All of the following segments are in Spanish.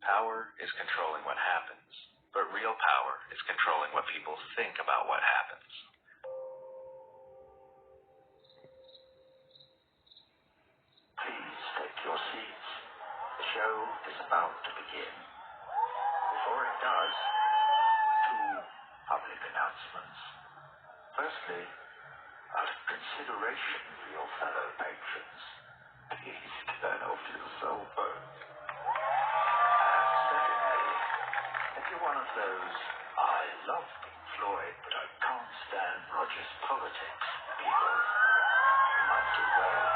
Power is controlling what happens, but real power is controlling what people think about what happens. Please take your seats. The show is about to begin. Before it does, two public announcements. Firstly, out of consideration for your fellow patrons, please turn off your cell phone. And secondly, if you're one of those I love Pink Floyd but I can't stand Roger's politics people, you might do well,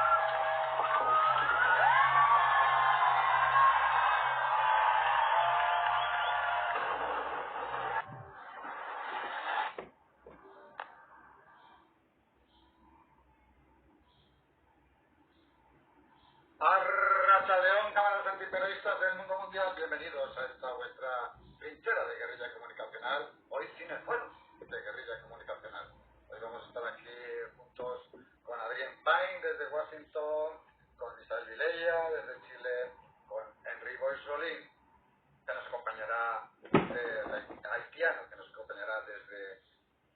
of course, to the left. Arrachaleón, cámaras antiperiodistas del mundo mundial, bienvenidos a esta vuestra trinchera de guerrilla comunicacional, hoy sin esfuerzo de guerrilla comunicacional. Hoy vamos a estar aquí juntos con Adrián Paine desde Washington, con Isabel Vilella desde Chile, con Henry Boyce Rolín, que nos acompañará, haitiano, que nos acompañará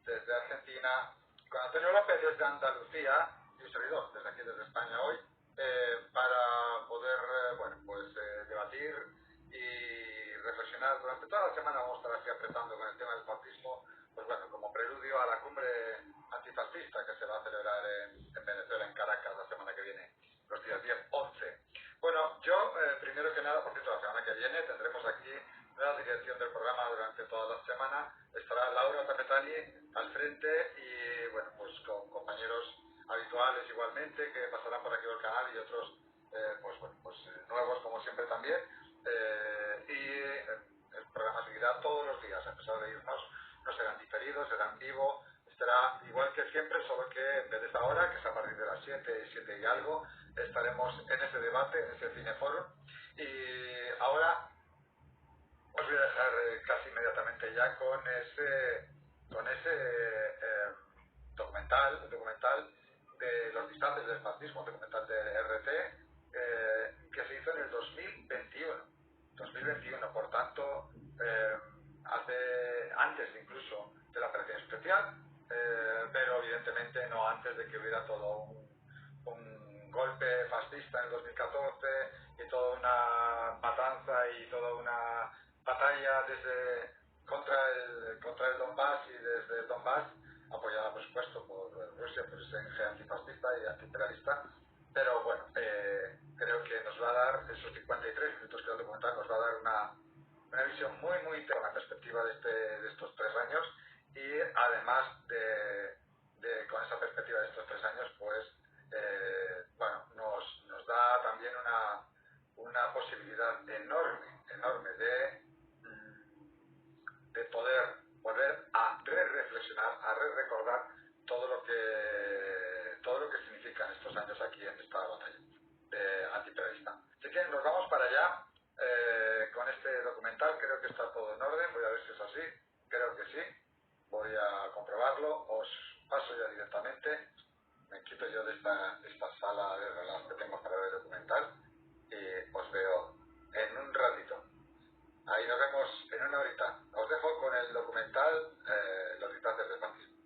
desde Argentina, con Antonio López desde Andalucía y un servidor desde aquí, desde España hoy, para poder debatir y reflexionar. Durante toda la semana vamos a estar así apretando con el tema del fascismo, pues bueno, como preludio a la cumbre antifascista que se va a celebrar en Venezuela, en Caracas, la semana que viene, los días 10-11. Bueno, yo, primero que nada, por cierto, la semana que viene tendremos aquí la dirección del programa durante toda la semana. Estará Laura Tapetani al frente y, bueno, pues con compañeros habituales igualmente que pasarán por aquí al canal y otros nuevos como siempre también, el programa seguirá todos los días, a pesar de irnos, no serán diferidos, será en vivo, estará igual que siempre, solo que en vez de esta hora, que es a partir de las 7 y algo, estaremos en ese debate, en ese cineforum. Y ahora os voy a dejar casi inmediatamente ya con ese documental de los distantes del fascismo, documental de RT, que se hizo en el 2021, por tanto, antes incluso de la operación especial, pero evidentemente no antes de que hubiera todo un golpe fascista en el 2014 y toda una matanza y toda una batalla contra el Donbass y desde el Donbass, apoyada por supuesto por Rusia, por ese eje antifascista y antiimperialista. Pero bueno, creo que nos va a dar, esos 53 minutos que el documental nos va a dar una visión muy muy de la perspectiva de estos 3 años y además con esa perspectiva de estos 3 años, pues bueno, nos da también una posibilidad enorme de poder volver a reflexionar, a recordar todo lo que significan estos años aquí en esta batalla antiperiodista. Así que nos vamos para allá con este documental. Creo que está todo en orden. Voy a ver si es así. Creo que sí. Voy a comprobarlo. Os paso ya directamente. Me quito yo de esta sala de relax que tengo para ver el documental y os veo en un ratito. Ahí nos vemos en una horita. Os dejo con el documental Los disfraces de fascismo.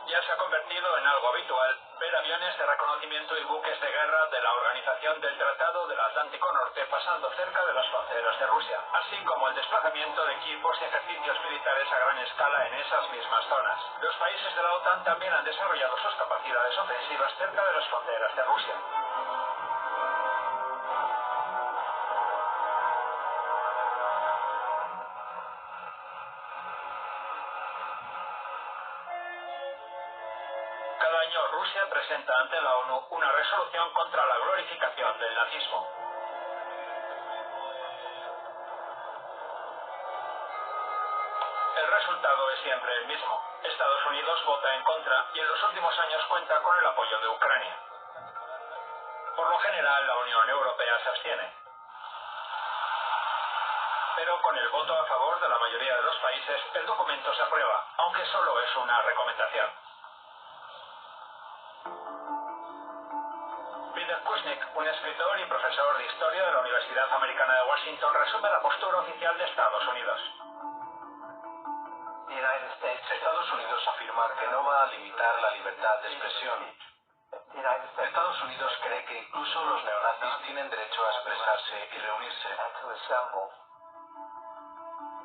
Ya se ha convertido en algo habitual ver aviones de reconocimiento y buques de guerra de la Organización del Tratado del Atlántico Norte pasando cerca de las fronteras de Rusia, así como el desplazamiento de equipos y ejercicios militares a gran escala en esas mismas zonas. Los países de la OTAN también han desarrollado sus capacidades ofensivas cerca de las fronteras de Rusia. Cada año Rusia presenta ante la ONU una resolución contra la glorificación del nazismo. El resultado es siempre el mismo. Estados Unidos vota en contra y en los últimos años cuenta con el apoyo de Ucrania. Por lo general, la Unión Europea se abstiene. Pero con el voto a favor de la mayoría de los países, el documento se aprueba, aunque solo es una recomendación. Peter Kushnick, un escritor y profesor de historia de la Universidad Americana de Washington, resume la postura oficial de Estados Unidos. Estados Unidos afirma que no va a limitar la libertad de expresión. Estados Unidos cree que incluso los neonazis tienen derecho a expresarse y reunirse.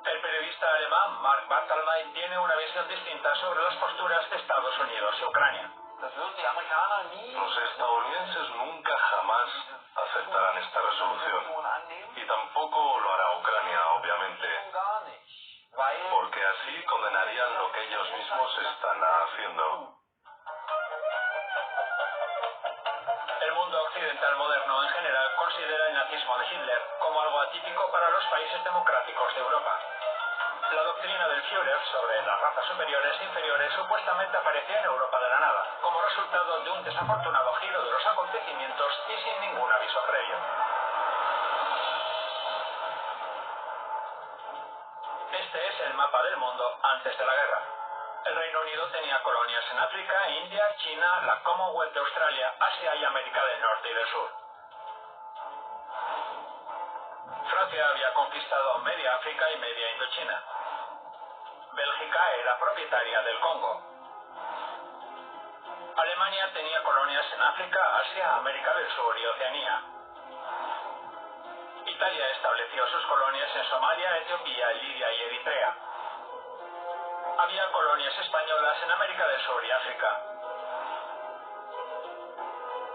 El periodista alemán Mark Barthelmeier tiene una visión distinta sobre las posturas de Estados Unidos y Ucrania. Los estadounidenses nunca jamás aceptarán esta resolución. Y tampoco lo hará Ucrania, obviamente. Porque así condenarían lo que ellos mismos están haciendo. El mundo occidental moderno en general considera el nazismo de Hitler como algo atípico para los países democráticos de Europa. La doctrina del Führer sobre las razas superiores e inferiores supuestamente apareció en Europa de la nada, como resultado de un desafortunado giro de los acontecimientos y sin ningún aviso previo. Este es el mapa del mundo antes de la guerra. El Reino Unido tenía colonias en África, India, China, la Commonwealth de Australia, Asia y América del Norte y del Sur. Francia había conquistado media África y media Indochina. Bélgica era propietaria del Congo. Alemania tenía colonias en África, Asia, América del Sur y Oceanía. Italia estableció sus colonias en Somalia, Etiopía, Libia y Eritrea. Había colonias españolas en América del Sur y África.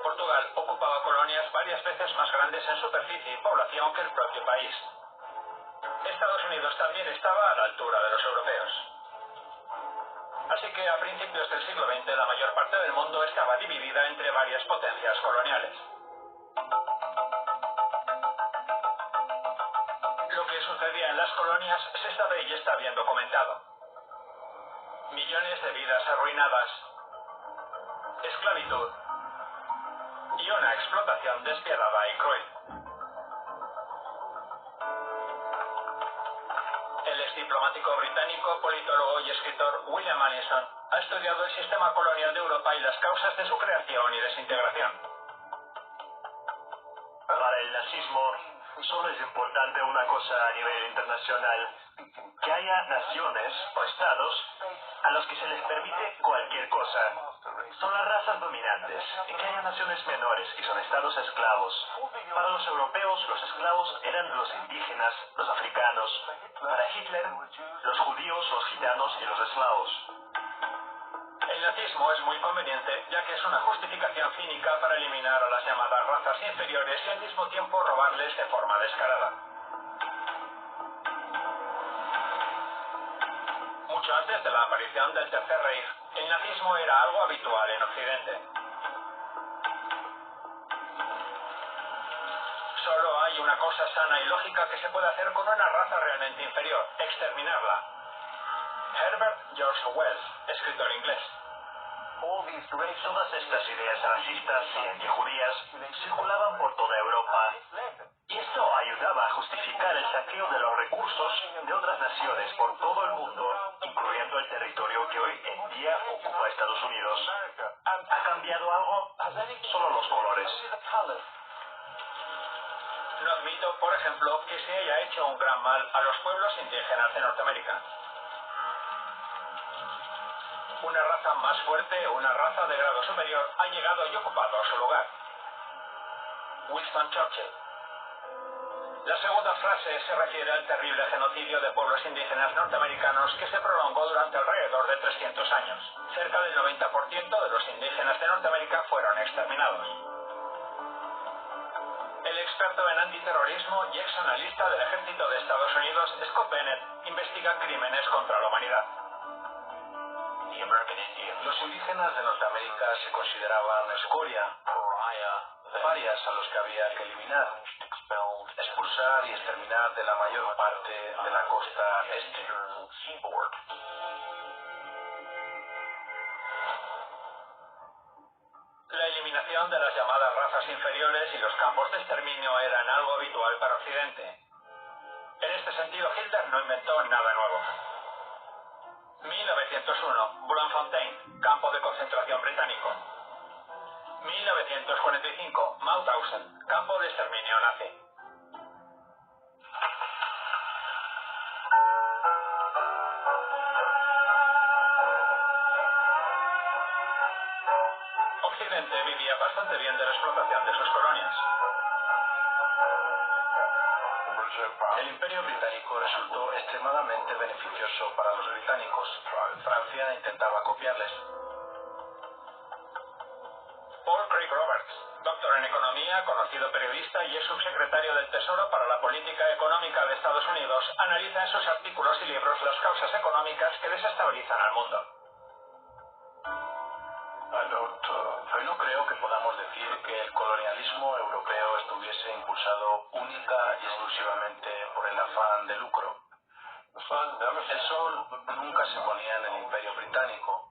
Por Portugal ocupaba colonias varias veces más grandes en superficie y población que el propio país. Estados Unidos también estaba a la altura de los europeos. Así que a principios del siglo XX la mayor parte del mundo estaba dividida entre varias potencias coloniales. Lo que sucedía en las colonias se sabe y está bien documentado. Millones de vidas arruinadas, esclavitud y una explotación despiadada y cruel. El exdiplomático británico, politólogo y escritor William Allison ha estudiado el sistema colonial de Europa y las causas de su creación y desintegración. Para el nazismo solo es importante una cosa a nivel internacional: que haya naciones o estados a los que se les permite cualquier cosa. Son las razas dominantes, y que haya naciones menores, que son estados esclavos. Para los europeos, los esclavos eran los indígenas, los africanos. Para Hitler, los judíos, los gitanos y los eslavos. El nazismo es muy conveniente, ya que es una justificación cínica para eliminar a las llamadas razas inferiores y al mismo tiempo robarles de forma descarada. Mucho antes de la aparición del Tercer Reich, el nazismo era algo habitual en Occidente. Solo hay una cosa sana y lógica que se puede hacer con una raza realmente inferior: exterminarla. Herbert George Wells, escritor inglés. Todas estas ideas racistas y antijudías circulaban por toda Europa, y esto ayudaba a justificar el saqueo de los recursos de otras naciones por todo el mundo, incluyendo el territorio que hoy en día ocupa Estados Unidos. ¿Ha cambiado algo? Solo los colores. No admito, por ejemplo, que se haya hecho un gran mal a los pueblos indígenas de Norteamérica. Una raza más fuerte, una raza de grado superior, ha llegado y ocupado su lugar. Winston Churchill. La segunda frase se refiere al terrible genocidio de pueblos indígenas norteamericanos que se prolongó durante alrededor de 300 años. Cerca del 90% de los indígenas de Norteamérica fueron exterminados. El experto en antiterrorismo y ex analista del ejército de Estados Unidos, Scott Bennett, investiga crímenes contra la humanidad. Los indígenas de Norteamérica se consideraban escoria, parias a los que había que eliminar, expulsar y exterminar de la mayor parte de la costa este. La eliminación de las llamadas razas inferiores y los campos de exterminio eran algo habitual para Occidente. En este sentido, Hitler no inventó nada nuevo. 1901, Bloemfontein, campo de concentración británico. 1945, Mauthausen, campo de exterminio nazi. Occidente vivía bastante bien de la explotación de sus colonias. El Imperio Británico resultó extremadamente beneficioso para los británicos. Francia intentaba copiarles. Paul Craig Roberts, doctor en economía, conocido periodista y ex subsecretario del Tesoro para la Política Económica de Estados Unidos, analiza en sus artículos y libros las causas económicas que desestabilizan al mundo. No creo que podamos decir que el colonialismo europeo estuviese impulsado única y exclusivamente por el afán de lucro. El sol nunca se ponía en el Imperio Británico.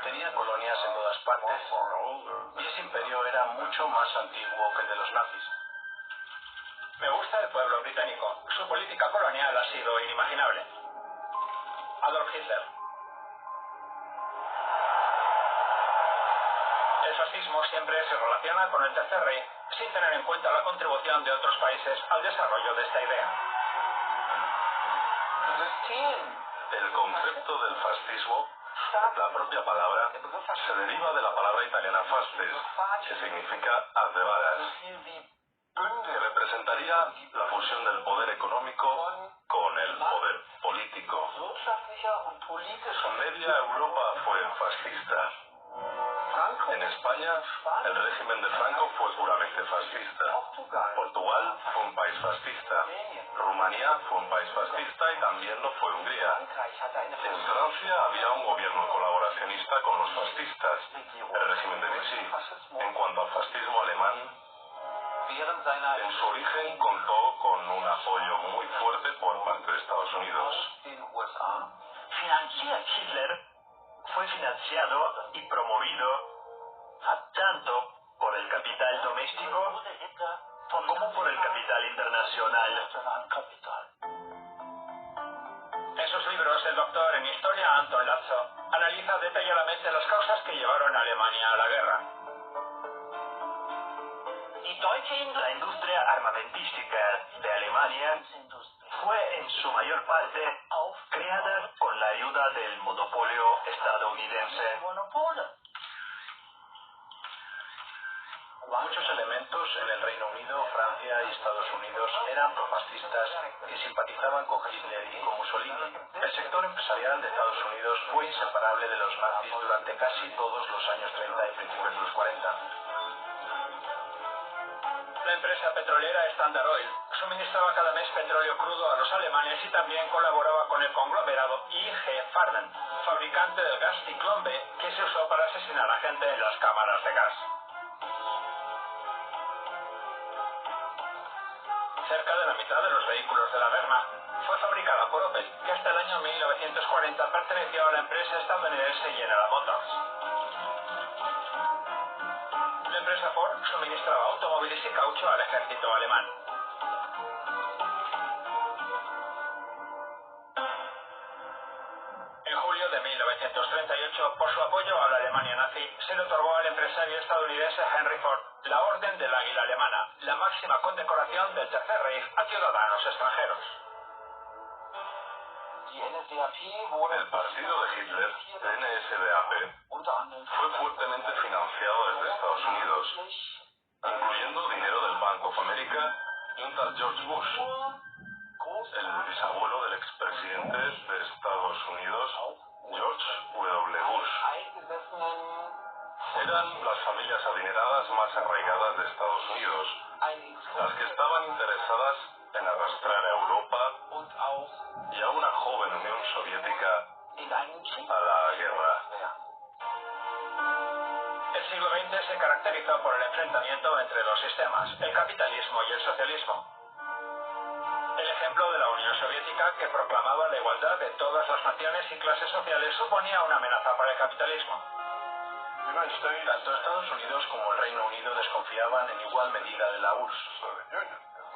Tenía colonias en todas partes, y ese imperio era mucho más antiguo que el de los nazis. Me gusta el pueblo británico. Su política colonial ha sido inimaginable. Adolf Hitler. El fascismo siempre se relaciona con el Tercer Reich sin tener en cuenta la contribución de otros países al desarrollo de esta idea. El concepto del fascismo, la propia palabra, se deriva de la palabra italiana fasces, que significa haz de varas, que representaría la fusión del poder económico con el poder político. Media Europa fue fascista. En España, el régimen de Franco fue puramente fascista. Portugal fue un país fascista. Rumanía fue un país fascista y también lo fue Hungría. En Francia había un gobierno colaboracionista con los fascistas, el régimen de Vichy. En cuanto al fascismo alemán, en su origen contó con un apoyo muy fuerte por parte de Estados Unidos. Hitler fue financiado y promovido tanto por el capital doméstico como por el capital internacional. En sus libros, el doctor en historia Anton Lazzo analiza detalladamente las causas que llevaron a Alemania a la guerra. La industria armamentística de Alemania fue en su mayor parte creada con la ayuda del monopolio estadounidense. Muchos elementos en el Reino Unido, Francia y Estados Unidos eran profascistas y simpatizaban con Hitler y con Mussolini. El sector empresarial de Estados Unidos fue inseparable de los nazis durante casi todos los años 30 y principios de los 40. La empresa petrolera Standard Oil suministraba cada mes petróleo crudo a los alemanes y también colaboraba con el conglomerado IG Farben, fabricante del gas Ciclón B que se usó para asesinar a gente en las cámaras de gas. Cerca de la mitad de los vehículos de la Wehrmacht fue fabricada por Opel, que hasta el año 1940 perteneció a la empresa estadounidense General Motors. La empresa Ford suministraba automóviles y caucho al ejército alemán. En julio de 1938, por su apoyo a la Alemania nazi, se le otorgó al empresario estadounidense Henry Ford la Orden del Águila Alemana, la máxima condecoración del Tercer Reich a ciudadanos extranjeros. El partido de Hitler, NSDAP, fue fuertemente financiado desde Estados Unidos, incluyendo dinero del Bank of America y un tal George Bush, el bisabuelo del expresidente de Estados Unidos, George W. Bush. Eran las familias adineradas más arraigadas de Estados Unidos, las que estaban interesadas en arrastrar a Europa y a una joven Unión Soviética a la guerra. El siglo XX se caracterizó por el enfrentamiento entre dos sistemas, el capitalismo y el socialismo. El ejemplo de la Unión Soviética, que proclamaba la igualdad de todas las naciones y clases sociales, suponía una amenaza para el capitalismo. Tanto Estados Unidos como el Reino Unido desconfiaban en igual medida de la URSS.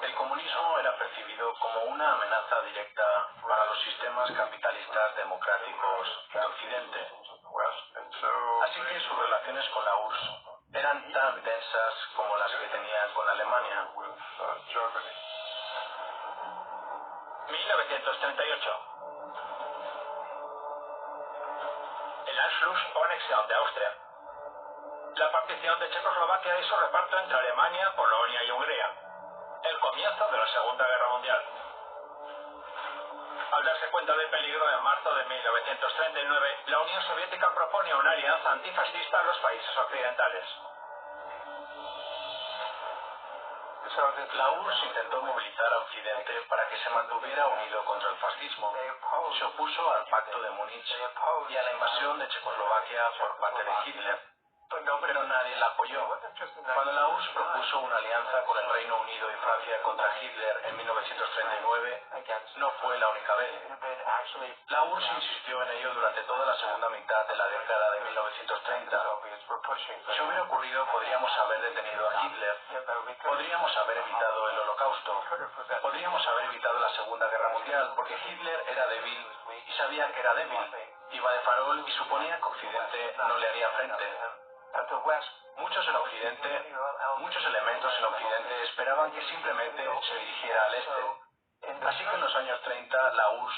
El comunismo era percibido como una amenaza directa para los sistemas capitalistas democráticos de Occidente. Así que sus relaciones con la URSS eran tan tensas como las que tenían con Alemania. 1938. El Anschluss o anexión de Austria. La partición de Checoslovaquia y su reparto entre Alemania, Polonia y Hungría. El comienzo de la Segunda Guerra Mundial. Al darse cuenta del peligro, en marzo de 1939, la Unión Soviética propone una alianza antifascista a los países occidentales. La URSS intentó movilizar a Occidente para que se mantuviera unido contra el fascismo. Se opuso al Pacto de Múnich y a la invasión de Checoslovaquia por parte de Hitler. Pero nadie la apoyó. Cuando la URSS propuso una alianza con el Reino Unido y Francia contra Hitler en 1939, no fue la única vez. La URSS insistió en ello durante toda la segunda mitad de la década de 1930. Si hubiera ocurrido, podríamos haber detenido a Hitler, podríamos haber evitado el Holocausto, podríamos haber evitado la Segunda Guerra Mundial, porque Hitler era débil y sabía que era débil. Iba de farol y suponía que Occidente no le haría frente. Muchos elementos en Occidente esperaban que simplemente se dirigiera al este. Así que en los años 30 la URSS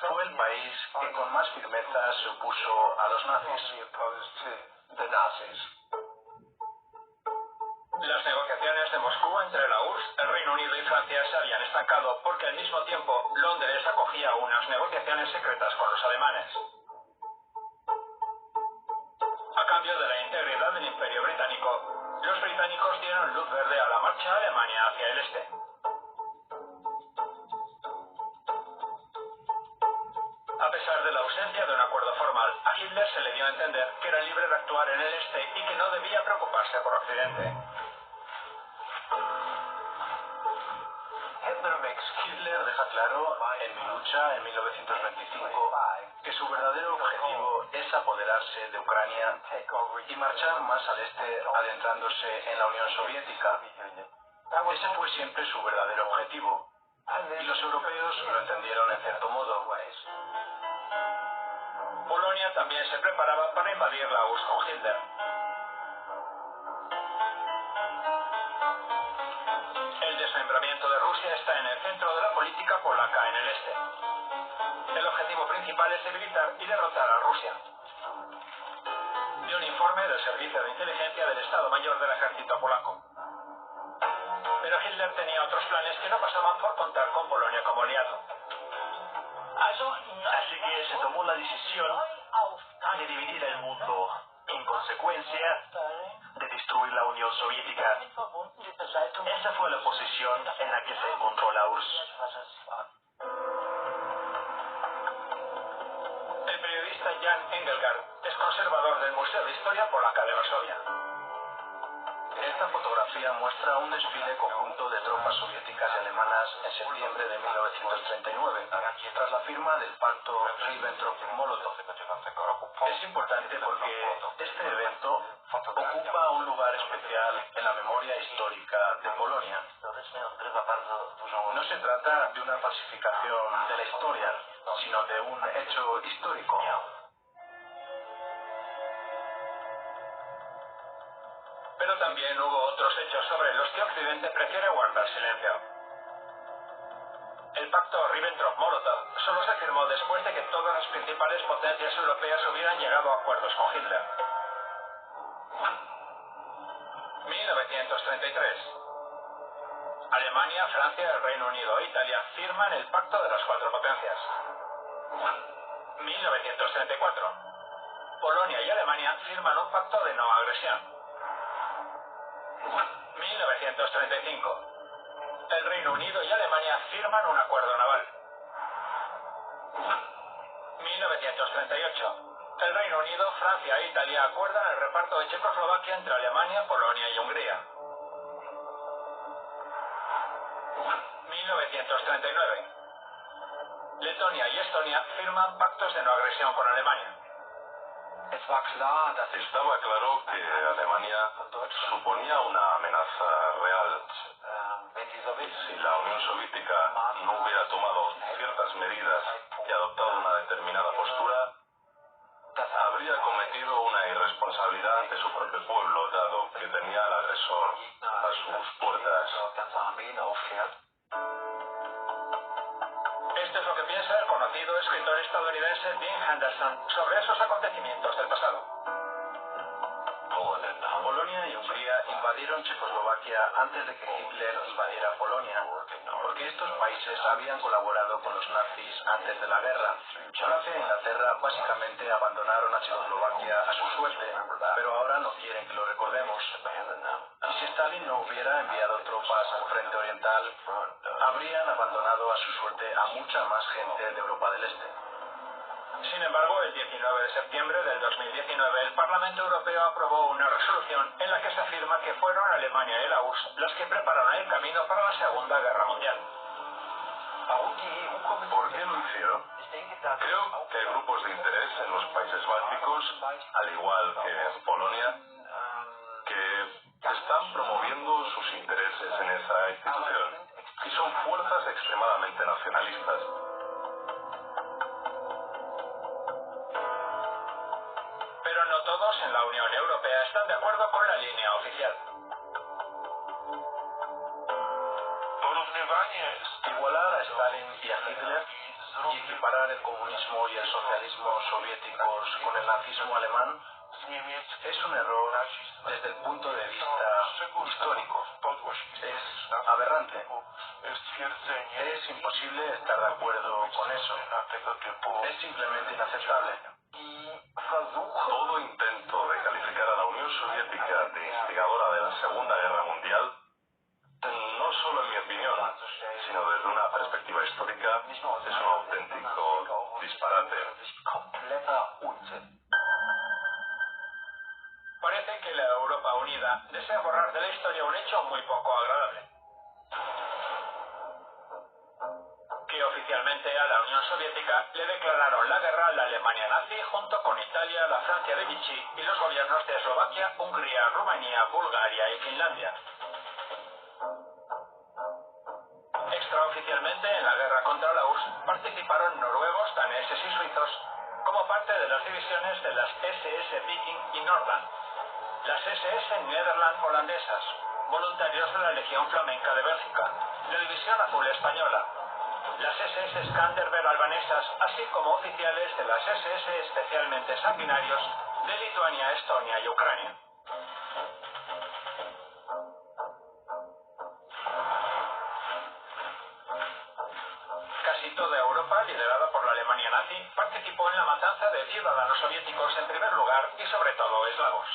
fue el país que con más firmeza se opuso a los nazis. Las negociaciones de Moscú entre la URSS, el Reino Unido y Francia se habían estancado porque al mismo tiempo Londres acogía unas negociaciones secretas con los alemanes. A cambio de la integridad Imperio Británico, los británicos dieron luz verde a la marcha alemana hacia el este. A pesar de la ausencia de un acuerdo formal, a Hitler se le dio a entender que era libre de actuar en el este y que no debía preocuparse por Occidente. Hitler deja claro en Mi lucha en 1925 que su verdadero objetivo es apoderarse de Ucrania y marchar más al este, adentrándose en la Unión Soviética. Ese fue siempre su verdadero objetivo, y los europeos lo entendieron en cierto modo. Polonia también se preparaba para invadir la URSS con Hitler. El desmembramiento de Rusia está en el centro de la política polaca en el este. El objetivo principal es debilitar y derrotar a Rusia. De un informe del Servicio de Inteligencia del Estado Mayor del Ejército polaco. Pero Hitler tenía otros planes que no pasaban por contar con Polonia como aliado. Así que se tomó la decisión de dividir el mundo. En consecuencia, de destruir la Unión Soviética. Esa fue la posición en la que se encontró la URSS. El periodista Jan Engelgard es conservador del Museo de Historia Polaca de Varsovia. Esta fotografía muestra un desfile conjunto de tropas soviéticas y alemanas en septiembre de 1939, tras la firma del pacto Ribbentrop-Molotov. Es importante porque este evento ocupa un lugar especial en la memoria histórica de Polonia. No se trata de una falsificación de la historia, sino de un hecho histórico. Pero también hubo otros hechos sobre los que Occidente prefiere guardar silencio. El pacto Ribbentrop-Molotov solo se firmó después de que todas las principales potencias europeas hubieran llegado a acuerdos con Hitler. 1933. Alemania, Francia, el Reino Unido e Italia firman el pacto de las cuatro potencias. 1934. Polonia y Alemania firman un pacto de no agresión. 1935. El Reino Unido y Alemania firman un acuerdo naval. 1938. El Reino Unido, Francia e Italia acuerdan el reparto de Checoslovaquia entre Alemania, Polonia y Hungría. 1939. Letonia y Estonia firman pactos de no agresión con Alemania. Estaba claro que Alemania suponía una amenaza real. Si la Unión Soviética no hubiera tomado ciertas medidas y adoptado una determinada postura, habría cometido una irresponsabilidad ante su propio pueblo, dado que tenía al agresor a sus puertas. Esto es lo que piensa el conocido escritor estadounidense Dean Henderson sobre esos acontecimientos del pasado. Polonia y Hungría invadieron Checoslovaquia antes de que Hitler invadiera Polonia, porque estos países habían colaborado con los nazis antes de la guerra. Francia e Inglaterra básicamente abandonaron a Checoslovaquia a su suerte, pero ahora no quieren que lo recordemos. Y si Stalin no hubiera enviado tropas al frente oriental, habrían abandonado a su suerte a mucha más gente de Europa del Este. Sin embargo, el 19 de septiembre del 2019, el Parlamento Europeo aprobó una resolución en la que se afirma que fueron Alemania y la URSS las que prepararon el camino para la Segunda Guerra Mundial. ¿Por qué lo hicieron? Creo que hay grupos de interés en los países bálticos, al igual que en Polonia, que están promoviendo sus intereses en esa institución, y son fuerzas extremadamente nacionalistas. Pero no todos en la Unión Europea están de acuerdo con la línea oficial. Igualar a Stalin y a Hitler y equiparar el comunismo y el socialismo soviéticos con el nazismo alemán es un error desde el punto de vista histórico. Es aberrante. Es imposible estar de acuerdo con eso. Es simplemente inaceptable. Todo intento de calificar a la Unión Soviética Soviética de instigadora de la Segunda Guerra Mundial, no solo en mi opinión, sino desde una perspectiva histórica, es un auténtico disparate. Parece que la Europa unida desea borrar de la historia un hecho muy poco agradable. Que oficialmente a la Unión Soviética le declararon la guerra a la Alemania nazi junto con Italia, la Francia de Vichy y los gobiernos de Eslovaquia, Hungría, Rumanía, Bulgaria y Finlandia. Extraoficialmente en la guerra contra la URSS participaron noruegos, daneses y suizos como parte de las divisiones de las SS Viking y Nordland, las SS Nederland holandesas, voluntarios de la Legión Flamenca de Bélgica, la División Azul española, las SS Skanderberg albanesas, así como oficiales de las SS especialmente sanguinarios de Lituania, Estonia y Ucrania. Casi toda Europa, liderada por la Alemania nazi, participó en la matanza de ciudadanos soviéticos en primer lugar y sobre todo eslavos.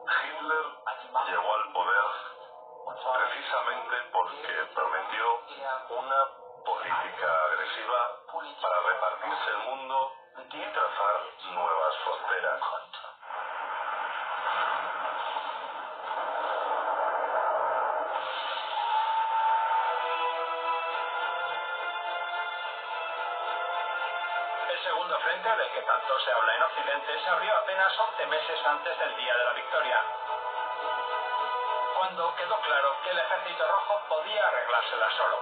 Hitler llegó al poder precisamente porque prometió una política agresiva para repartirse el mundo y trazar nuevas fronteras. El segundo frente, del que tanto se habla en Occidente, se abrió apenas 11 meses antes del día de la victoria, cuando quedó claro que el Ejército Rojo podía arreglársela solo.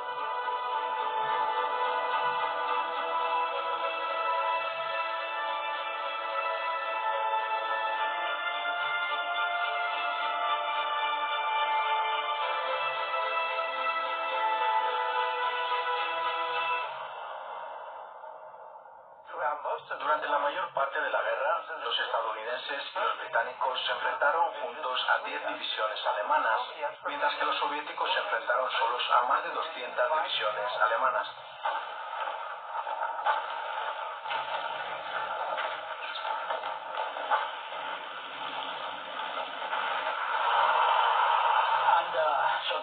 Durante la mayor parte de la guerra, los estadounidenses y los británicos se enfrentaron juntos a 10 divisiones alemanas, mientras que los soviéticos se enfrentaron solos a más de 200 divisiones alemanas.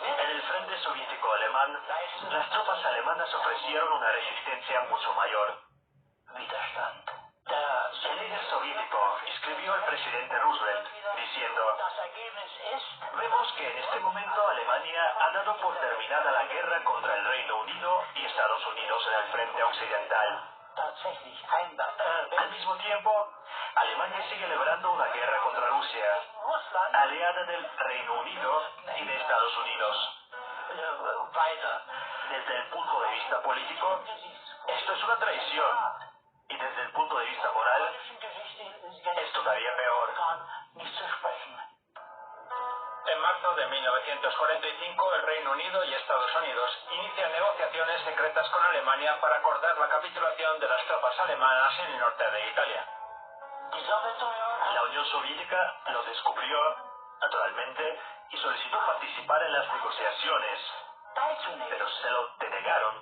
En el frente soviético-alemán, las tropas alemanas ofrecieron una resistencia mucho mayor. El líder soviético escribió al presidente Roosevelt diciendo: vemos que en este momento Alemania ha dado por terminada la guerra contra el Reino Unido y Estados Unidos en el frente occidental. Al mismo tiempo, Alemania sigue librando una guerra contra Rusia, aliada del Reino Unido y de Estados Unidos. Desde el punto de vista político, esto es una traición. Y desde el punto de vista moral, es todavía peor. En marzo de 1945, el Reino Unido y Estados Unidos inician negociaciones secretas con Alemania para acordar la capitulación de las tropas alemanas en el norte de Italia. La Unión Soviética lo descubrió, naturalmente, y solicitó participar en las negociaciones, pero se lo denegaron.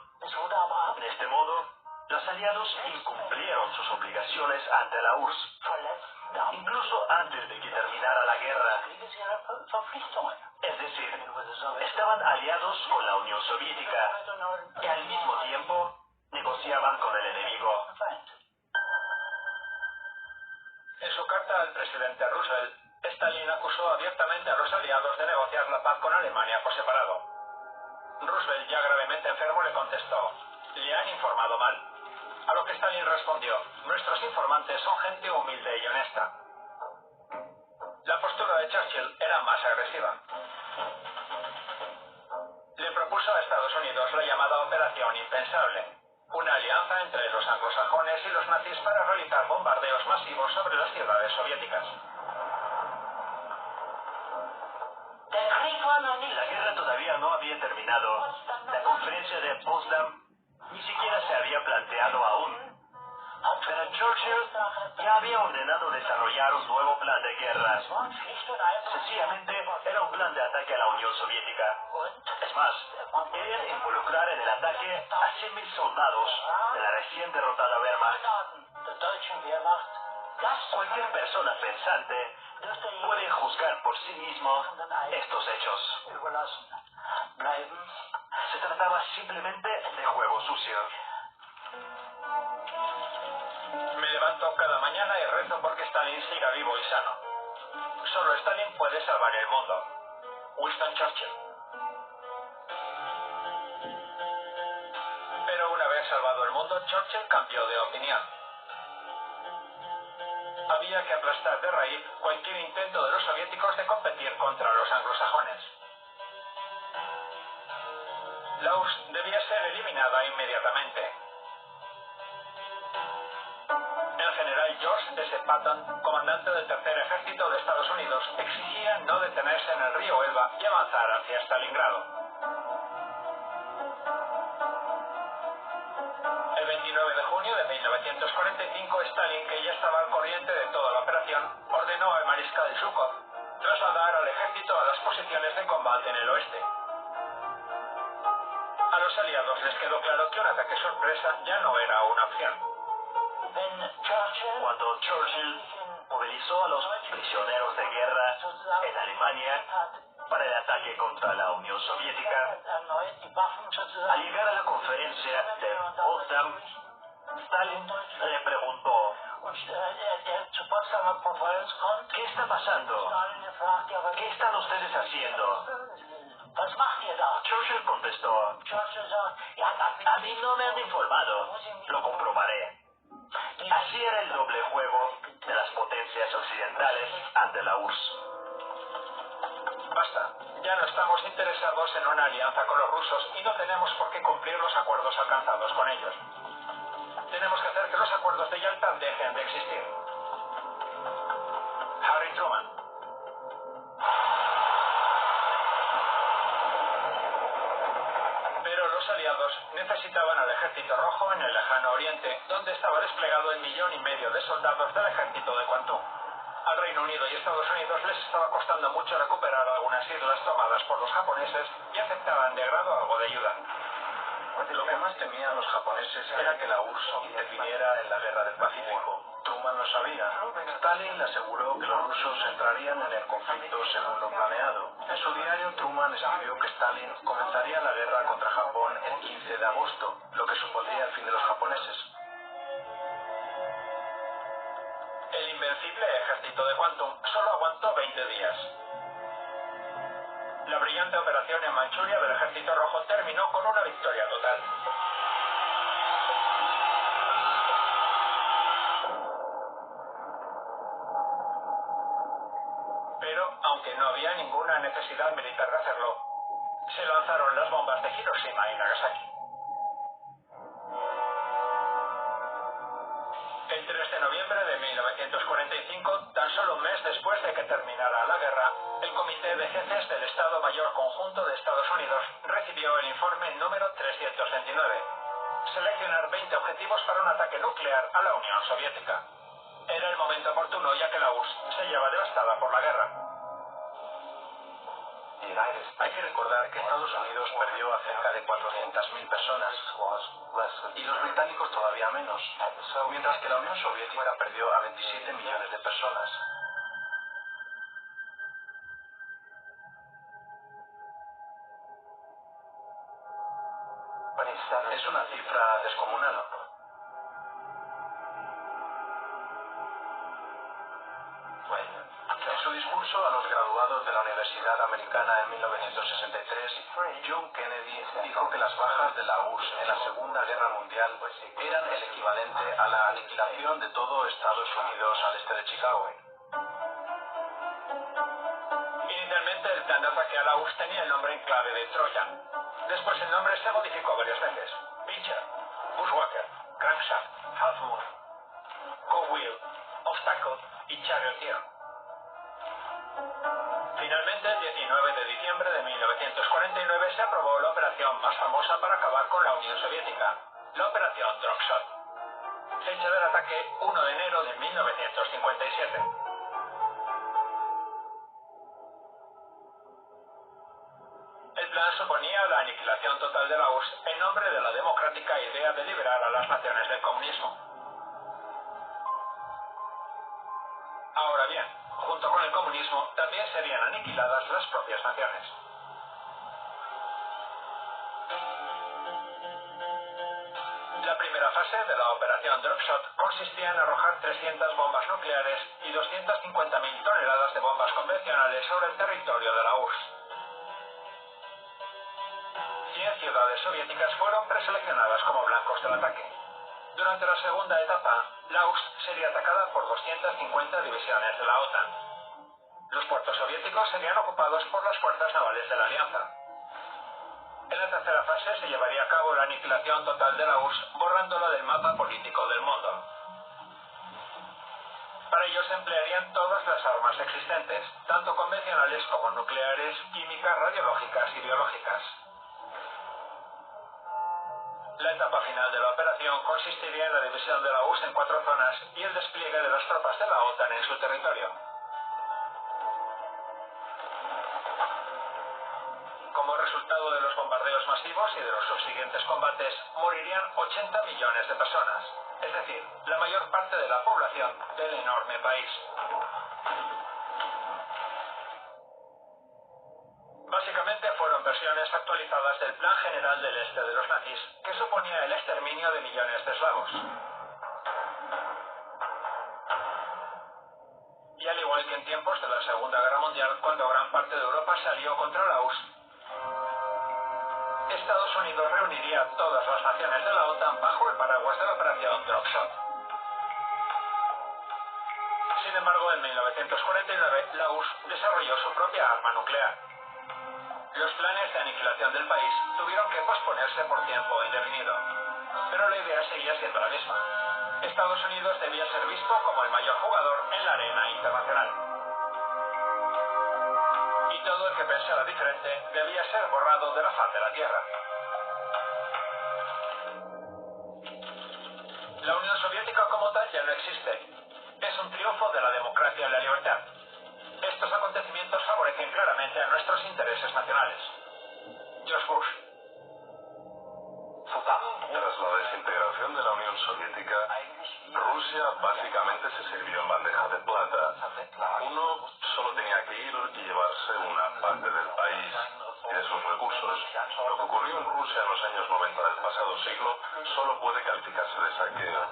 De este modo, los aliados incumplieron sus obligaciones ante la URSS, incluso antes de que terminara la guerra. Es decir, estaban aliados con la Unión Soviética y al mismo tiempo negociaban con el enemigo. En su carta al presidente Roosevelt, Stalin acusó abiertamente a los aliados de negociar la paz con Alemania por separado. Roosevelt, ya gravemente enfermo, le contestó: le han informado mal. A lo que Stalin respondió: nuestros informantes son gente humilde y honesta. La postura de Churchill era más agresiva. Le propuso a Estados Unidos la llamada Operación Impensable, una alianza entre los anglosajones y los nazis para realizar bombardeos masivos sobre las ciudades soviéticas. La guerra todavía no había terminado. La conferencia de Potsdam ni siquiera se había planteado aún. Pero Churchill ya había ordenado desarrollar un nuevo plan de guerra. Sencillamente era un plan de ataque a la Unión Soviética. Es más, querían involucrar en el ataque a 100.000 soldados de la recién derrotada Wehrmacht. Cualquier persona pensante puede juzgar por sí mismo estos hechos. Se trataba simplemente de juego sucio. Me levanto cada mañana y rezo porque Stalin siga vivo y sano. Solo Stalin puede salvar el mundo. Winston Churchill. Pero una vez salvado el mundo, Churchill cambió de opinión. Había que aplastar de raíz cualquier intento de los soviéticos de competir contra los anglosajones. La URSS debía ser eliminada inmediatamente. El general George S. Patton, comandante del Tercer Ejército de Estados Unidos, exigía no detenerse en el río Elba y avanzar hacia Stalingrado. El 29 de junio de 1945, Stalin, que ya estaba al corriente de toda la operación, ordenó al mariscal Zhukov trasladar al ejército a las posiciones de combate en el oeste. A los aliados les quedó claro que un ataque sorpresa ya no era una opción. Cuando Churchill movilizó a los prisioneros de guerra en Alemania para el ataque contra la Unión Soviética, al llegar a la conferencia de Potsdam, Stalin le preguntó: ¿qué está pasando? ¿Qué están ustedes haciendo? Churchill contestó: a mí no me han informado, lo comprobaré. Así era el doble juego de las potencias occidentales ante la URSS. Basta, ya no estamos interesados en una alianza con los rusos y no tenemos por qué cumplir los acuerdos alcanzados con ellos. Tenemos que hacer que los acuerdos de Yalta dejen de existir. Harry Truman. Pero los aliados necesitaban al ejército rojo en el lejano oriente, donde estaba desplegado el 1,5 millones de soldados del ejército de Kwantung. Al Reino Unido y Estados Unidos les estaba costando mucho recuperar algunas islas tomadas por los japoneses y aceptaban de grado algo de ayuda. Lo que más temían los japoneses era que la URSS interviniera en la guerra del Pacífico. Truman lo sabía. Stalin le aseguró que los rusos entrarían en el conflicto según lo planeado. En su diario, Truman escribió que Stalin comenzaría la guerra contra Japón el 15 de agosto, lo que supondría el fin de los japoneses. El invencible ejército de Kwantung solo aguantó 20 días. La brillante operación en Manchuria del ejército rojo terminó con una victoria total. Pero, aunque no había ninguna necesidad militar de hacerlo, se lanzaron las bombas de Hiroshima y Nagasaki. El 3 de noviembre de 1945, tan solo un mes después de que terminara la guerra, el Comité de Jefes del Estado Mayor Conjunto de Estados Unidos recibió el informe número 329. Seleccionar 20 objetivos para un ataque nuclear a la Unión Soviética. Era el momento oportuno, ya que la URSS se hallaba devastada por la guerra. Hay que recordar que Estados Unidos perdió a cerca de 400.000 personas y los británicos todavía menos, mientras que la Unión Soviética perdió a 27 millones de personas. Es una cifra descomunal. En su discurso a los graduados de la Universidad Americana en 1963, John Kennedy dijo que las bajas de la URSS en la Segunda Guerra Mundial eran el equivalente a la aniquilación de todo Estados Unidos al este de Chicago. Inicialmente el plan de ataque a la URSS tenía el nombre en clave de Troyan. Después el nombre se modificó varias veces. Pincher, Bushwhacker, Crankshaft, Half Moon, Cowheel, Obstacle y Charioteer. Finalmente, el 19 de diciembre de 1949 se aprobó la operación más famosa para acabar con la Unión Soviética, la Operación Drop-Shot. Fecha del ataque 1 de enero de 1957. El plan suponía la aniquilación total de la URSS en nombre de la democrática idea de liberar a las naciones del comunismo. junto con el comunismo, también serían aniquiladas las propias naciones. La primera fase de la operación Dropshot consistía en arrojar 300 bombas nucleares y 250.000 toneladas de bombas convencionales sobre el territorio de la URSS. 100 ciudades soviéticas fueron preseleccionadas como blancos del ataque. Durante la segunda etapa, la URSS sería atacada por 250 divisiones de la OTAN. Los puertos soviéticos serían ocupados por las fuerzas navales de la Alianza. En la tercera fase se llevaría a cabo la aniquilación total de la URSS, borrándola del mapa político del mundo. Para ello se emplearían todas las armas existentes, tanto convencionales como nucleares, químicas, radiológicas y biológicas. La etapa final de la operación consistiría en la división de la URSS en 4 zonas y el despliegue de las tropas de la OTAN en su territorio. Como resultado de los bombardeos masivos y de los subsiguientes combates, morirían 80 millones de personas, es decir, la mayor parte de la población del enorme país. Básicamente fueron versiones actualizadas del Plan General del Este de los nazis, que suponía el exterminio de millones de eslavos. Y al igual que en tiempos de la Segunda Guerra Mundial, cuando gran parte de Europa se alió contra la URSS, Estados Unidos reuniría a todas las naciones de la OTAN bajo el paraguas de la operación Dropshot. Sin embargo, en 1949, la URSS desarrolló su propia arma nuclear. Los planes de aniquilación del país tuvieron que posponerse por tiempo indefinido, pero la idea seguía siendo la misma. Estados Unidos debía ser visto como el mayor jugador en la arena internacional. Y todo el que pensara diferente debía ser borrado de la faz de la Tierra. La Unión Soviética como tal ya no existe. Es un triunfo de la democracia y la libertad. Estos acontecimientos favorecen claramente a nuestros intereses nacionales. George Bush. Tras la desintegración de la Unión Soviética, Rusia básicamente se sirvió en bandeja de plata. Uno solo tenía que ir y llevarse una parte del país y de sus recursos. Lo que ocurrió en Rusia en los años 90 del pasado siglo solo puede calificarse de saqueo.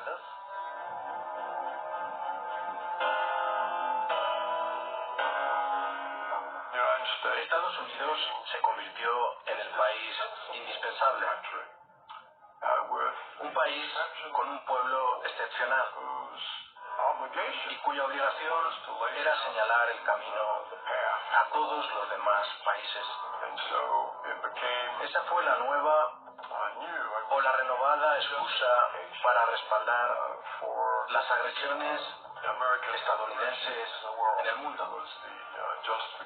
Estados Unidos se convirtió en el país indispensable. Un país con un pueblo excepcional y cuya obligación era señalar el camino a todos los demás países. Esa fue la nueva o la renovada excusa para respaldar las agresiones estadounidenses en el mundo.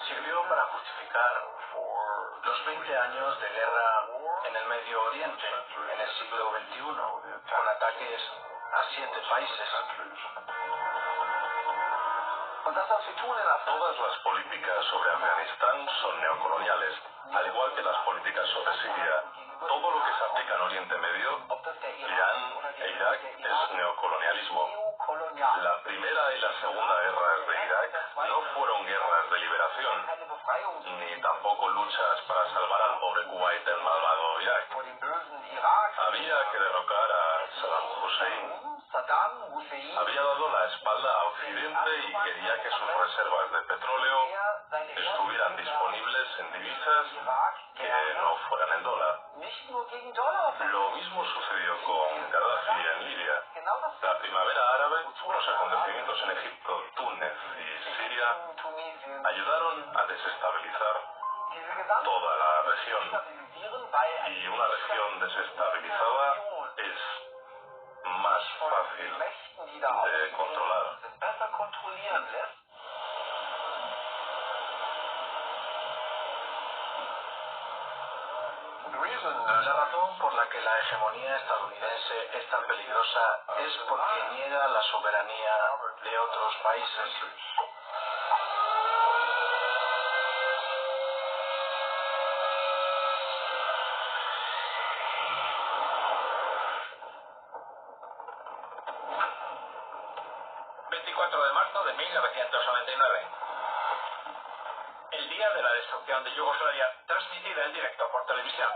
Sirvió para justificar los 20 años de guerra en el Medio Oriente en el siglo XXI, con ataques a 7 países. Todas las políticas sobre Afganistán son neocoloniales, al igual que las políticas sobre Siria. Todo lo que se aplica en Oriente Medio, Irán e Irak, es neocolonialismo. La primera y la segunda guerras de Irak no fueron guerras de liberación, ni tampoco luchas para salvar al pobre Kuwait del malvado Irak. Había que derrocar a Saddam Hussein. Había dado la espalda a Occidente y quería que sus reservas de petróleo estuvieran disponibles en divisas que no fueran en dólar. Lo mismo sucedió con Gaddafi en Libia. La primavera árabe, los acontecimientos en Egipto, Túnez y Siria ayudaron a desestabilizar toda la región. Y una región desestabilizada es más fácil de controlar. La razón por la que la hegemonía estadounidense es tan peligrosa es porque niega la soberanía de otros países. ...24 de marzo de 1999... El día de la destrucción de Yugoslavia, transmitida en directo por televisión.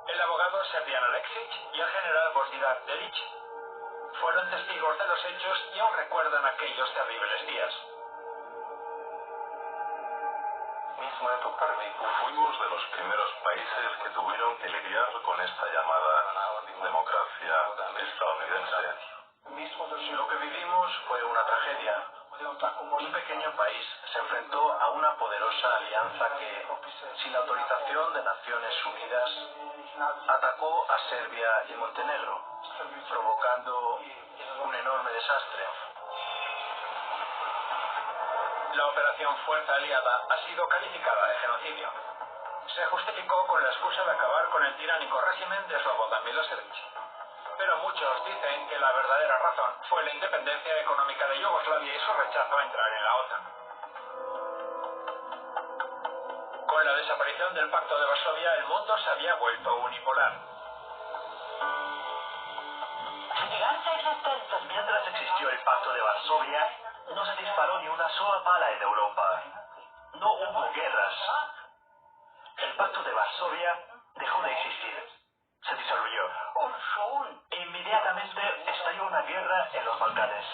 El abogado Serbian Aleksic y el general Božidar Delić fueron testigos de los hechos y aún recuerdan aquellos terribles días. Fuimos de los primeros países que tuvieron que lidiar con esta llamada democracia estadounidense. Lo que vivimos fue una tragedia. Un pequeño país se enfrentó a una poderosa alianza que, sin la autorización de Naciones Unidas, atacó a Serbia y Montenegro, provocando un enorme desastre. La operación Fuerza Aliada ha sido calificada de genocidio. Se justificó con la excusa de acabar con el tiránico régimen de Slobodan Milosevic. Pero muchos dicen que la verdadera razón fue la independencia económica de Yugoslavia y su rechazo a entrar en la OTAN. Con la desaparición del Pacto de Varsovia, el mundo se había vuelto unipolar. Mientras existió el Pacto de Varsovia, no se disparó ni una sola bala en Europa. No hubo guerras. El Pacto de Varsovia dejó de existir. Se disolvió. E inmediatamente estalló una guerra en los Balcanes.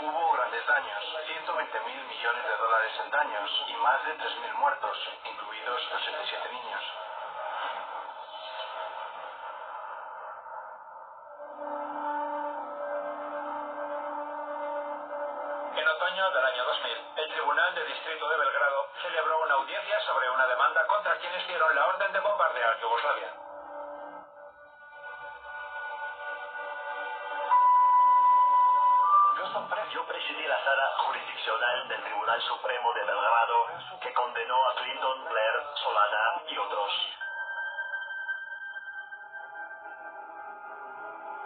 Hubo grandes daños, 120.000 millones de dólares en daños y más de 3.000 muertos, incluidos 87 niños. En otoño del año 2000, el Tribunal de Distrito de Belgrado celebró una audiencia sobre una demanda contra quienes dieron la orden de bombardear Yugoslavia. Yo presidí la sala jurisdiccional del Tribunal Supremo de Belgrado, que condenó a Clinton, Blair, Solana y otros.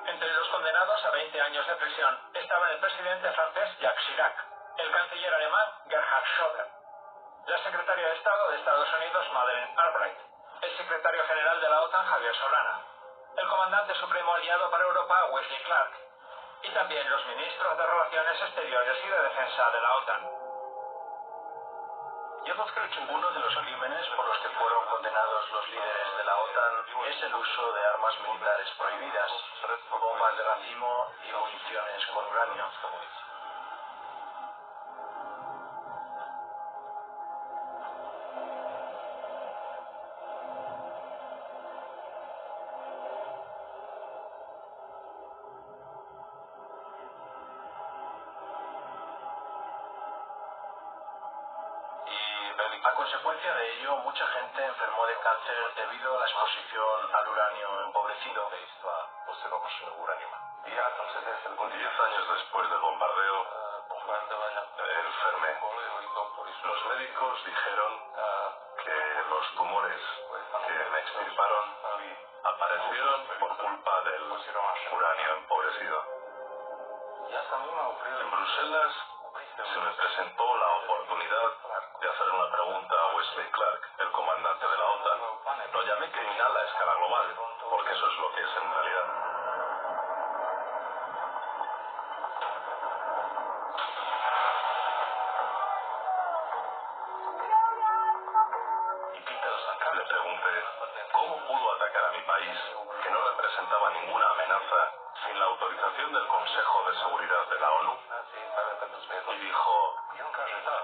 Entre los condenados a 20 años de prisión estaban el presidente francés Jacques Chirac, el canciller alemán Gerhard Schröder, la secretaria de Estado de Estados Unidos Madeleine Albright, el secretario general de la OTAN Javier Solana, el comandante supremo aliado para Europa Wesley Clark, y también los ministros de Relaciones Exteriores y de Defensa de la OTAN. Uno de los crímenes por los que fueron condenados los líderes de la OTAN es el uso de armas militares prohibidas, bombas de racimo y municiones con uranio. A consecuencia de ello, mucha gente enfermó de cáncer debido a la exposición al uranio empobrecido. 10 años después del bombardeo, enfermé. Los médicos dijeron que los tumores que me extirparon aparecieron por culpa del uranio empobrecido. En Bruselas se me presentó la oportunidad de hacer una pregunta a Wesley Clark, el comandante de la OTAN. Lo llamé criminal a escala global, porque eso es lo que es en realidad. Le pregunté cómo pudo atacar a mi país, que no representaba ninguna amenaza, sin la autorización del Consejo de Seguridad de la ONU. Y dijo: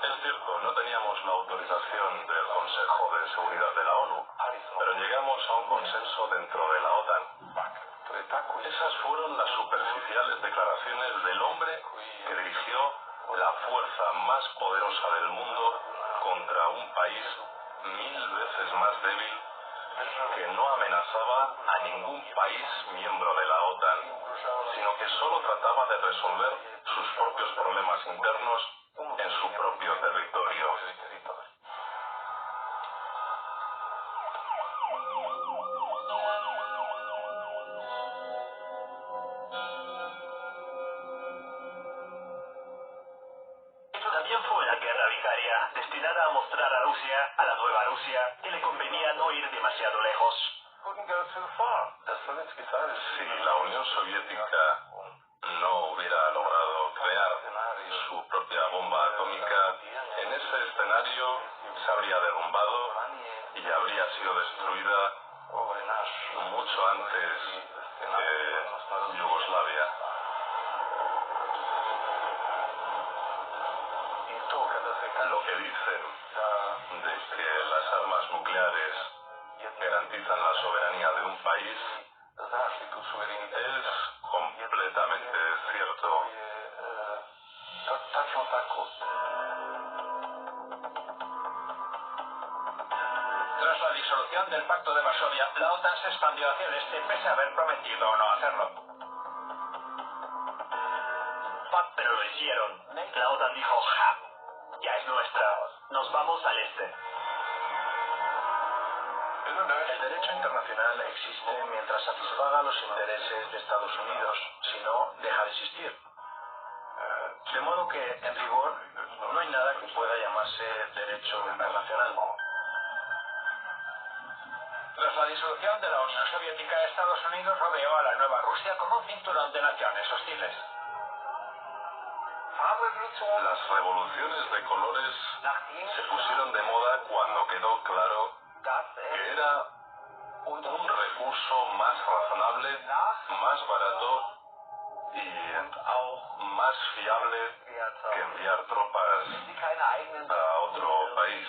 es cierto, no teníamos la autorización del Consejo de Seguridad de la ONU, pero llegamos a un consenso dentro de la OTAN. Esas fueron las superficiales declaraciones del hombre que dirigió la fuerza más poderosa del mundo contra un país 1000 veces más débil que no amenazaba a ningún país miembro de la OTAN, sino que solo trataba de resolver sus propios problemas internos en su propio territorio. Rusia que le convenía no ir demasiado lejos. Si la Unión Soviética no hubiera logrado crear su propia bomba atómica, en ese escenario se habría derrumbado y habría sido destruida mucho antes que Yugoslavia. Lo que dicen de que las armas nucleares garantizan la soberanía de un país es completamente cierto. Tras la disolución del Pacto de Varsovia, la OTAN se expandió hacia el este pese a haber prometido no hacerlo. Pero lo hicieron. La OTAN dijo, ¡ja! Ya es nuestra. Nos vamos al este. El derecho internacional existe mientras satisfaga los intereses de Estados Unidos, si no, deja de existir. De modo que, en rigor, no hay nada que pueda llamarse derecho internacional. Tras la disolución de la Unión Soviética, Estados Unidos rodeó a la nueva Rusia con un cinturón de naciones hostiles. Las revoluciones de colores se pusieron de moda cuando quedó claro que era un recurso más razonable, más barato y más fiable que enviar tropas a otro país.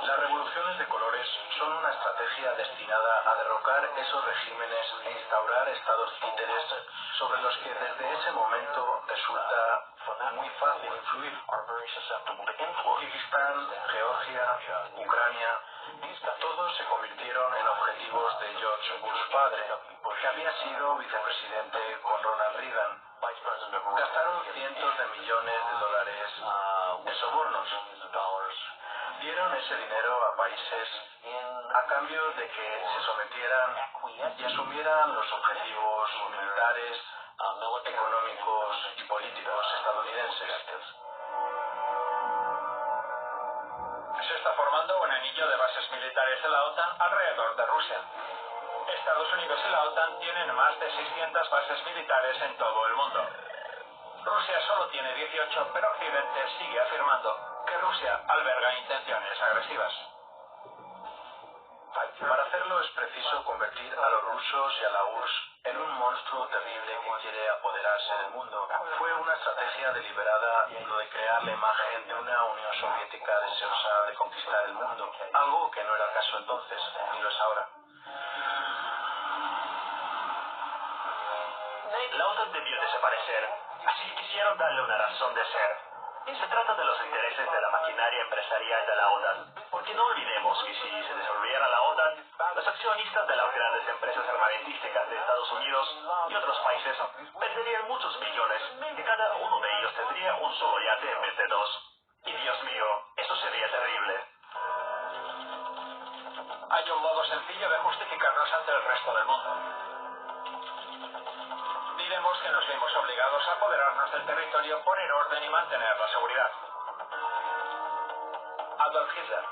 Las revoluciones de colores son una estrategia destinada a derrocar esos regímenes e instaurar estados títeres sobre los que desde ese momento resulta muy fácil influir. Kirguistán, Georgia, Ucrania, todos se convirtieron en objetivos de George Bush padre, que había sido vicepresidente con Ronald Reagan. Gastaron cientos de millones de dólares en sobornos. Dieron ese dinero a países a cambio de que se sometieran y asumieran los objetivos militares, económicos y políticos estadounidenses. Se está formando un anillo de bases militares de la OTAN alrededor de Rusia. Estados Unidos y la OTAN tienen más de 600 bases militares en todo el mundo. Rusia solo tiene 18, pero Occidente sigue afirmando que Rusia alberga intenciones agresivas. Para hacerlo es preciso convertir a los rusos y a la URSS en un monstruo terrible que quiere apoderarse del mundo. Fue una estrategia deliberada lo de crear la imagen de una Unión Soviética deseosa de conquistar el mundo, algo que no era el caso entonces, ni lo es ahora. La OTAN debió desaparecer, así quisieron darle una razón de ser. Se trata de los intereses de la maquinaria empresarial de la OTAN, porque no olvidemos que si se disolviera la OTAN, los accionistas de las grandes empresas armamentísticas de Estados Unidos y otros países perderían muchos millones y cada uno de ellos tendría un solo yate en vez de dos. Y Dios mío, eso sería terrible. Hay un modo sencillo de justificarnos ante el resto del mundo. Diremos que nos vimos obligados a apoderarnos del territorio, poner orden y mantener la seguridad. Adolf Hitler.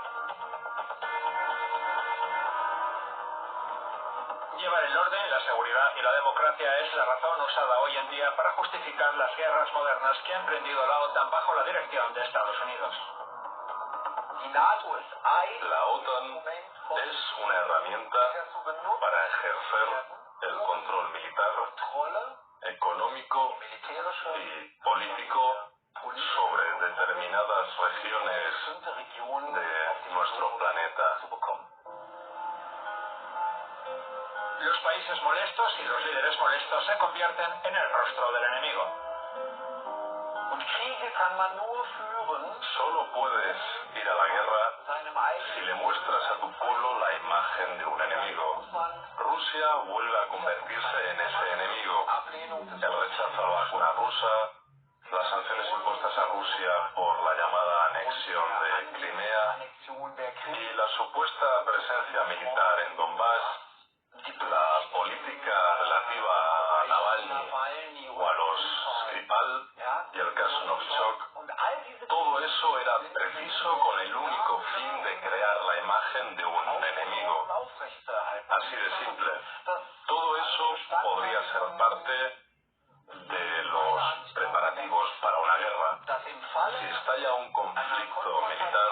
Llevar el orden, la seguridad y la democracia es la razón usada hoy en día para justificar las guerras modernas que ha emprendido la OTAN bajo la dirección de Estados Unidos. La OTAN es una herramienta para ejercer el control militar, económico y político sobre determinadas regiones de nuestro planeta. Los países molestos y los líderes molestos se convierten en el rostro del enemigo. Solo puedes ir a la guerra si le muestras a tu pueblo la imagen de un enemigo. Rusia vuelve a convertirse en ese enemigo. El rechazo a la vacuna rusa, las sanciones impuestas a Rusia por la llamada anexión de Crimea y la supuesta presencia militar en Donbass, la política relativa a Navalny o a los eso era preciso con el único fin de crear la imagen de un enemigo. Así de simple. Todo eso podría ser parte de los preparativos para una guerra. Si estalla un conflicto militar,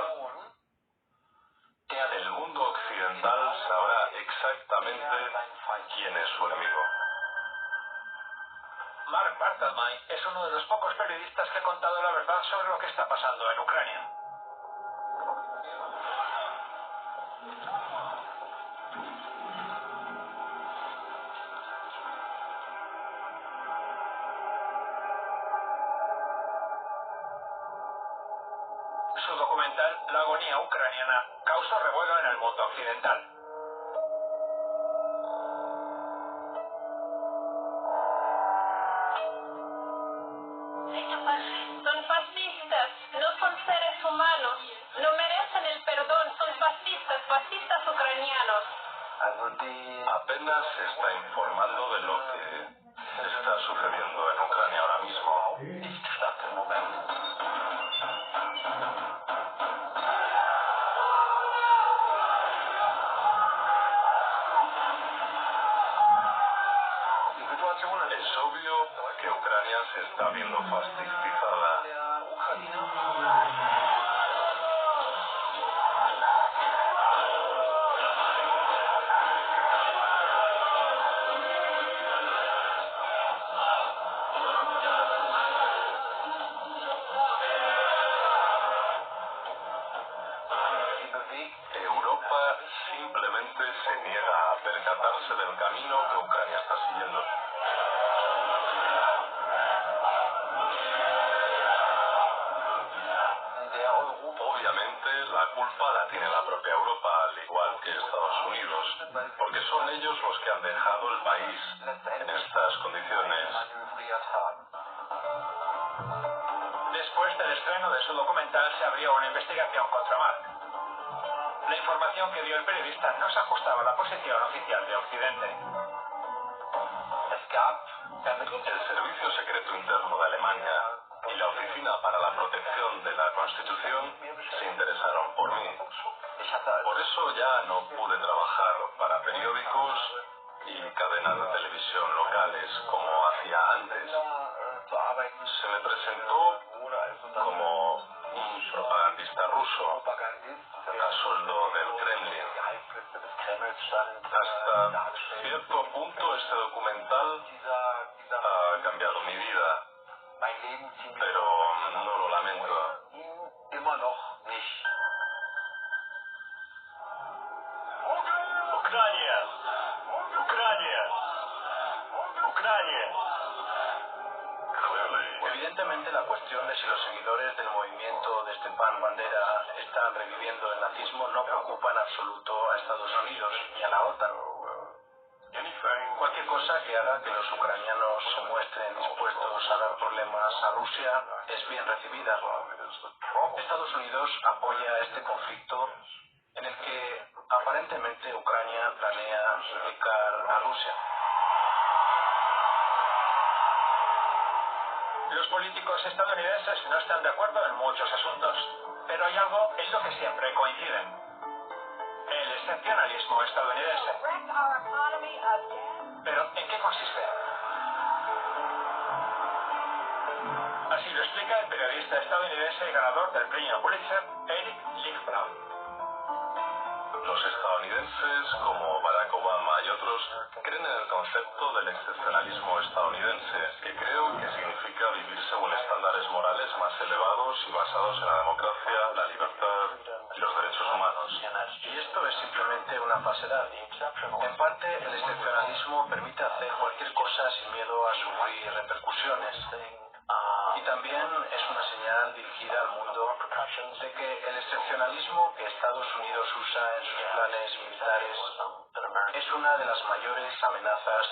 el mundo occidental sabrá exactamente quién es su enemigo. Mark Bartelmein es uno de los pocos periodistas que ha contado la verdad sobre lo que está pasando en Ucrania. Su documental, La agonía ucraniana, causó revuelo en el mundo occidental. Son fascistas, no son seres humanos, no merecen el perdón, son fascistas ucranianos. Apenas se está informando de lo que está sucediendo en Ucrania ahora mismo. Es obvio que Ucrania se está viendo fascistizada. Europa simplemente se niega a percatarse del camino que Ucrania está siguiendo. Obviamente la culpa la tiene la propia Europa, al igual que Estados Unidos, porque son ellos los que han dejado el país en estas condiciones. Después del estreno de su documental se abrió una investigación contra Mark. La información que dio el periodista no se ajustaba a la posición oficial de Occidente. El Servicio Secreto Interno de Alemania y la Oficina para la Protección de la Constitución se interesaron por mí. Por eso ya no pude trabajar para periódicos y cadenas de televisión locales como hacía antes. Se me presentó como un propagandista ruso a sueldo del Kremlin. Hasta cierto punto este documental ha cambiado mi vida, pero no lo lamento. Ucrania. Ucrania. Ucrania. Evidentemente, la cuestión de si los seguidores del movimiento de Stepan Bandera están reviviendo el nazismo no preocupa en absoluto a Estados Unidos ni a la OTAN. Cualquier cosa que haga que los ucranianos se muestren dispuestos a dar problemas a Rusia es bien recibida. Estados Unidos apoya este conflicto en el que aparentemente Ucrania planea implicar a Rusia. Los políticos estadounidenses no están de acuerdo en muchos asuntos, pero hay algo en lo que siempre coinciden: el excepcionalismo estadounidense. ¿Pero en qué consiste? Así lo explica el periodista estadounidense y ganador del premio Pulitzer, Eric Lichtblau. Los estadounidenses, como Barack Obama y otros, creen en el concepto del excepcionalismo estadounidense, que creo que significa vivir según estándares morales más elevados y basados en la democracia, la libertad y los derechos humanos. Y esto es simplemente una falsedad. En parte, el excepcionalismo permite hacer cualquier cosa sin miedo a sufrir repercusiones. Y también es una señal dirigida al mundo de que el excepcionalismo que Estados Unidos usa en sus planes militares es una de las mayores amenazas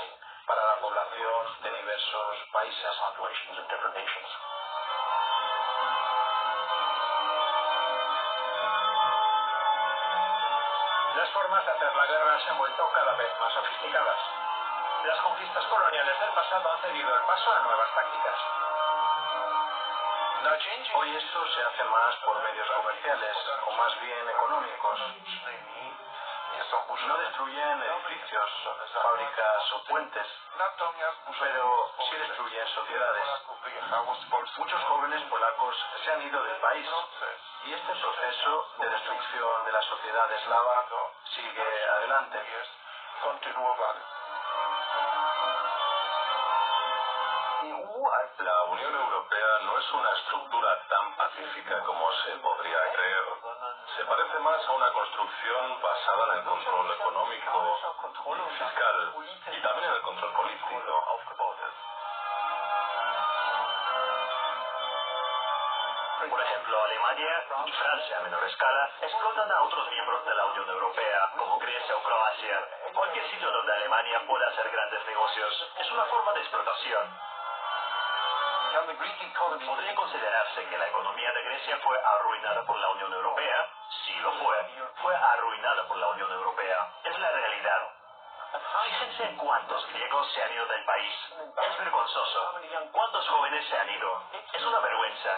para la población de diversos países. Las formas de hacer la guerra se han vuelto cada vez más sofisticadas. Las conquistas coloniales del pasado han cedido el paso a nuevas tácticas. Hoy esto se hace más por medios comerciales, o más bien económicos. No destruyen edificios, fábricas o puentes, pero sí destruyen sociedades. Muchos jóvenes polacos se han ido del país y este proceso de destrucción de la sociedad eslava sigue adelante. La Unión Europea no es una estructura tan pacífica como se podría creer. Se parece más a una construcción basada en el control económico y fiscal y también en el control político. Por ejemplo, Alemania y Francia a menor escala explotan a otros miembros de la Unión Europea, como Grecia o Croacia. Cualquier sitio donde Alemania pueda hacer grandes negocios es una forma de explotación. ¿Podría considerarse que la economía de Grecia fue arruinada por la Unión Europea? Sí lo fue. Fue arruinada por la Unión Europea. Es la realidad. Fíjense cuántos griegos se han ido del país. Es vergonzoso. ¿Cuántos jóvenes se han ido? Es una vergüenza.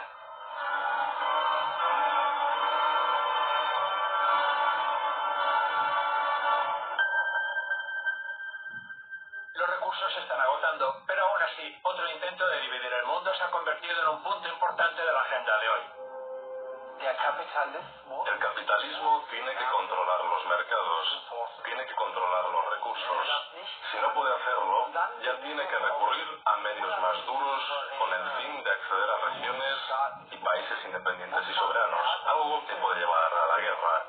Los recursos se están agotando, pero aún así, otro intento de dividir el mundo se ha convertido en un punto importante de la agenda de hoy. El capitalismo tiene que controlar los mercados, tiene que controlar los recursos. Si no puede hacerlo, ya tiene que recurrir a medios más duros con el fin de acceder a regiones y países independientes y soberanos, algo que puede llevar a la guerra.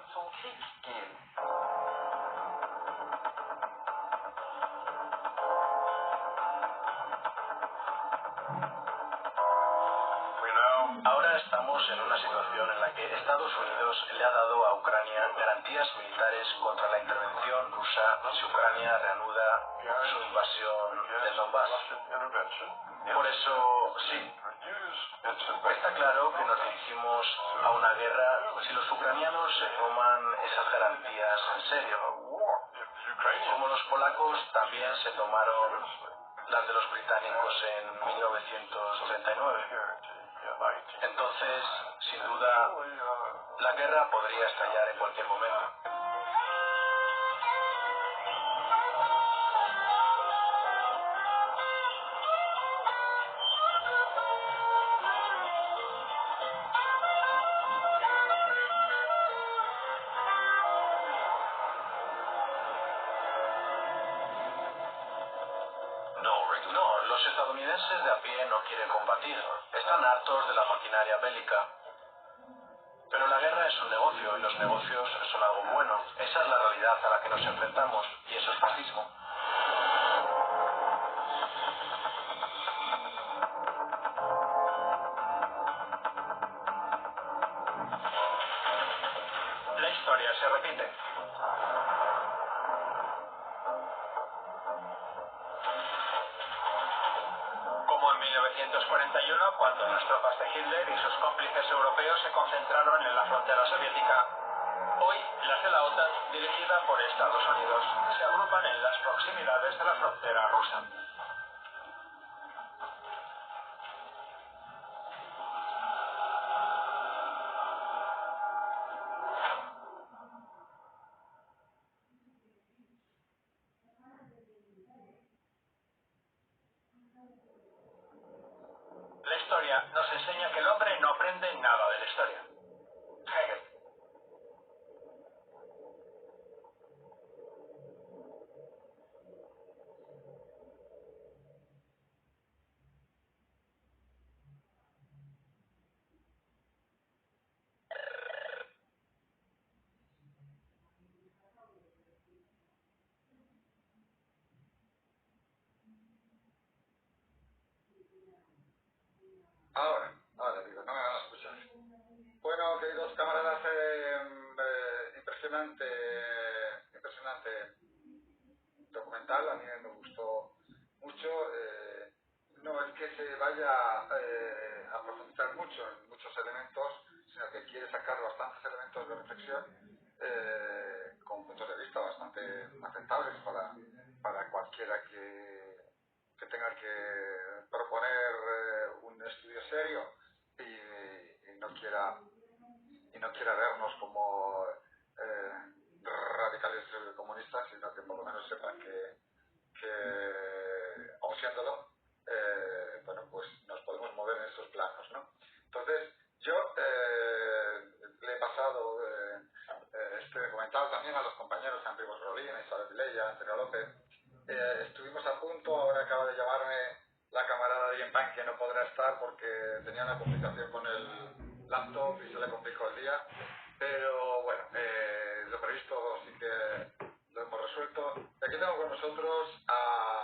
Ahora estamos en una situación en la que Estados Unidos le ha dado a Ucrania garantías militares contra la intervención rusa si Ucrania reanuda su invasión del Donbass. Por eso, sí, está claro que nos dirigimos a una guerra si los ucranianos se toman esas garantías en serio, como los polacos también se tomaron las de los británicos en 1939. Entonces, sin duda, la guerra podría estallar en cualquier momento. No, los estadounidenses de a pie no quieren combatir. Están hartos de la maquinaria bélica. Pero la guerra es un negocio y los negocios son algo bueno. Esa es la realidad a la que nos enfrentamos y eso es fascismo. La historia se repite. Como en 1941, cuando las tropas de Hitler y sus cómplices europeos se concentraron en la frontera soviética, hoy las de la OTAN, dirigida por Estados Unidos, se agrupan en las proximidades de la frontera rusa. La historia nos enseña que el hombre no aprende nada de la historia. Hegel. Ahora digo, no me van a escuchar. Bueno, queridos camaradas, impresionante documental, a mí me gustó mucho. No es que se vaya a profundizar mucho en muchos elementos, sino que quiere sacar bastantes elementos de reflexión con puntos de vista bastante aceptables para cualquiera que tenga que proponer un estudio serio y no quiera vernos como radicales comunistas, sino que por lo menos sepan que aun siéndolo, bueno, pues nos podemos mover en esos planos, ¿no? Entonces, yo le he pasado este comentado también a los compañeros Enrique Rolín, Isabel Vilella, Antonio López. Estuvimos a punto, ahora acaba de llamarme la camarada de Yenpan, que no podrá estar porque tenía una complicación con el laptop y se le complicó el día, pero bueno, lo previsto sí que lo hemos resuelto. Y aquí tengo con nosotros a